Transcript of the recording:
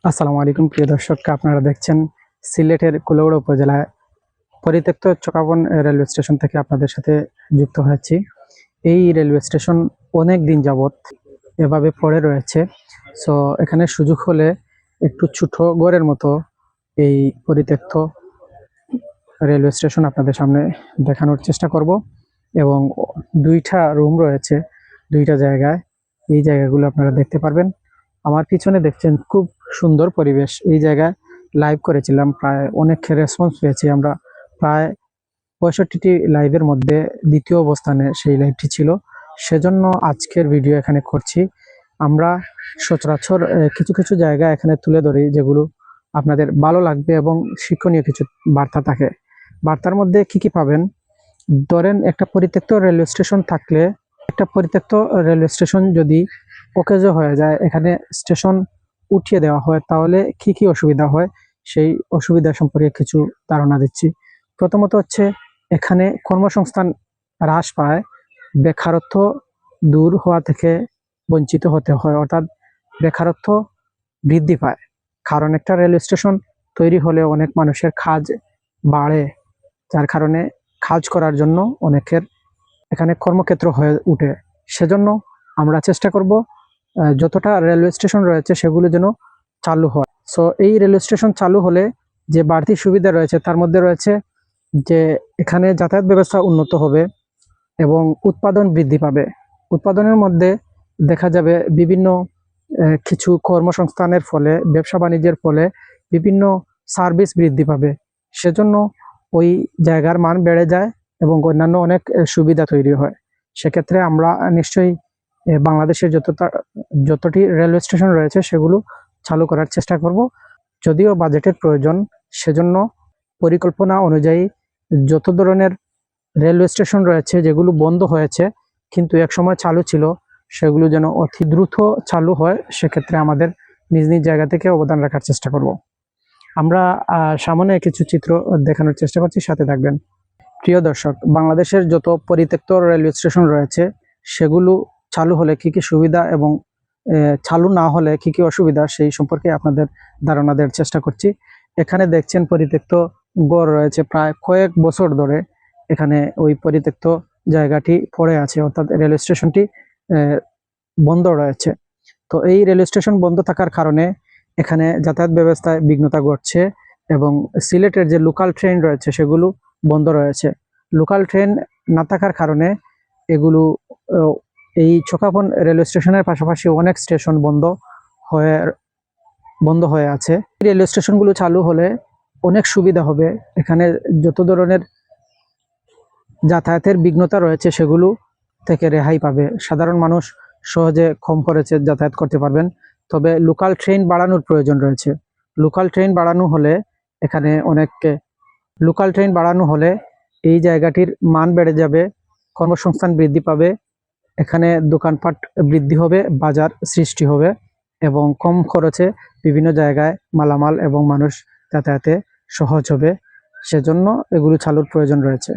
আসসালামু আলাইকুম প্রিয় দর্শক, আপনারা দেখছেন সিলেটের কুলাউড়া উপজেলায় পরিত্যক্ত চকাবন রেলওয়ে স্টেশন থেকে আপনাদের সাথে যুক্ত হয়েছি। এই রেলওয়ে স্টেশন অনেক দিন যাবত এভাবে পড়ে রয়েছে। সো এখানে সুযোগ হলে একটু ছোট ঘরের মতো এই পরিত্যক্ত রেলওয়ে স্টেশন আপনাদের সামনে দেখানোর চেষ্টা করব। এবং দুইটা রুম রয়েছে দুইটা জায়গায়, এই জায়গাগুলো আপনারা দেখতে পারবেন। আমার পিছনে দেখছেন খুব সুন্দর পরিবেশ। এই জায়গায় লাইভ করেছিলাম, প্রায় অনেক রেসপন্স পেয়েছি আমরা। প্রায় 65টি লাইভের মধ্যে দ্বিতীয় অবস্থানে সেই লাইভটি ছিল। সেজন্য আজকের ভিডিও এখানে করছি। আমরা সচরাচর কিছু কিছু জায়গা এখানে তুলে ধরি যেগুলো আপনাদের ভালো লাগবে এবং শিক্ষণীয় কিছু বার্তা থাকে। বার্তার মধ্যে কি কি পাবেন? ধরেন একটা পরিত্যক্ত রেলওয়ে স্টেশন থাকলে, একটা পরিত্যক্ত রেলওয়ে স্টেশন যদি অকেজ হয়ে যায়, এখানে স্টেশন উঠিয়ে দেওয়া হয়, তাহলে কি কি অসুবিধা হয় সেই অসুবিধা সম্পর্কে কিছু ধারণা দিচ্ছি। প্রথমত হচ্ছে এখানে কর্মসংস্থান হ্রাস পায়, বেকারত্ব দূর হওয়া থেকে বঞ্চিত হতে হয়, অর্থাৎ বেকারত্ব বৃদ্ধি পায়। কারণ একটা রেলওয়ে স্টেশন তৈরি হলে অনেক মানুষের কাজ বাড়ে, যার কারণে কাজ করার জন্য অনেকের এখানে কর্মক্ষেত্র হয়ে উঠে। সেজন্য আমরা চেষ্টা করব যতটা রেলওয়ে স্টেশন রয়েছে সেগুলো যেন চালু হয়। সো এই রেলওয়ে স্টেশন চালু হলে যে বাড়তি সুবিধা রয়েছে তার মধ্যে রয়েছে যে এখানে যাতায়াত ব্যবস্থা উন্নত হবে এবং উৎপাদন বৃদ্ধি পাবে। উৎপাদনের মধ্যে দেখা যাবে বিভিন্ন কিছু কর্মসংস্থানের ফলে, ব্যবসা বাণিজ্যের ফলে বিভিন্ন সার্ভিস বৃদ্ধি পাবে। সেজন্য ওই জায়গার মান বেড়ে যায় এবং অন্যান্য অনেক সুবিধা তৈরি হয়। সেক্ষেত্রে আমরা নিশ্চয়ই বাংলাদেশের যতটি রেলওয়ে স্টেশন রয়েছে সেগুলো চালু করার চেষ্টা করব। যদিও বাজেটের প্রয়োজন, সেজন্য পরিকল্পনা অনুযায়ী যত ধরনের রেলওয়ে স্টেশন রয়েছে যেগুলো বন্ধ হয়েছে কিন্তু একসময় চালু ছিল, সেগুলো যেন অতি দ্রুত চালু হয়। সেক্ষেত্রে আমাদের নিজ নিজ জায়গা থেকে অবদান রাখার চেষ্টা করব। আমরা সামনে কিছু চিত্র দেখানোর চেষ্টা করছি, সাথে থাকবেন। প্রিয় দর্শক, বাংলাদেশের যত পরিত্যক্ত রেলওয়ে স্টেশন রয়েছে সেগুলো চালু হলে কি কি সুবিধা এবং চালু না হলে কি কি অসুবিধা সেই সম্পর্কে আপনাদের ধারণা দেওয়ার চেষ্টা করছি। এখানে দেখছেন পরিত্যক্ত গড় রয়েছে, প্রায় কয়েক বছর ধরে এখানে ওই পরিত্যক্ত জায়গাটি পড়ে আছে, অর্থাৎ রেলওয়ে স্টেশনটি বন্ধ রয়েছে। তো এই রেলওয়ে স্টেশন বন্ধ থাকার কারণে এখানে যাতায়াত ব্যবস্থায় বিঘ্নতা ঘটছে এবং সিলেটের যে লোকাল ট্রেন রয়েছে সেগুলো বন্ধ রয়েছে। লোকাল ট্রেন না থাকার কারণে এগুলো এই চকাবন রেলওয়ে স্টেশনের পাশাপাশি অনেক স্টেশন বন্ধ হয়ে আছে। রেলওয়ে স্টেশনগুলো চালু হলে অনেক সুবিধা হবে। এখানে যত ধরনের যাতায়াতের বিঘ্নতা রয়েছে সেগুলো থেকে রেহাই পাবে। সাধারণ মানুষ সহজে কম খরচে যাতায়াত করতে পারবেন। তবে লোকাল ট্রেন বাড়ানোর প্রয়োজন রয়েছে। লোকাল ট্রেন বাড়ানো হলে এখানে লোকাল ট্রেন বাড়ানো হলে এই জায়গাটির মান বেড়ে যাবে, কর্মসংস্থান বৃদ্ধি পাবে, এখানে দোকানপাট বৃদ্ধি হবে, বাজার সৃষ্টি হবে এবং কম খরচে বিভিন্ন জায়গায় মালামাল এবং মানুষ যাতায়াতে সহজ হবে। সেজন্য এগুলো চালুর প্রয়োজন রয়েছে।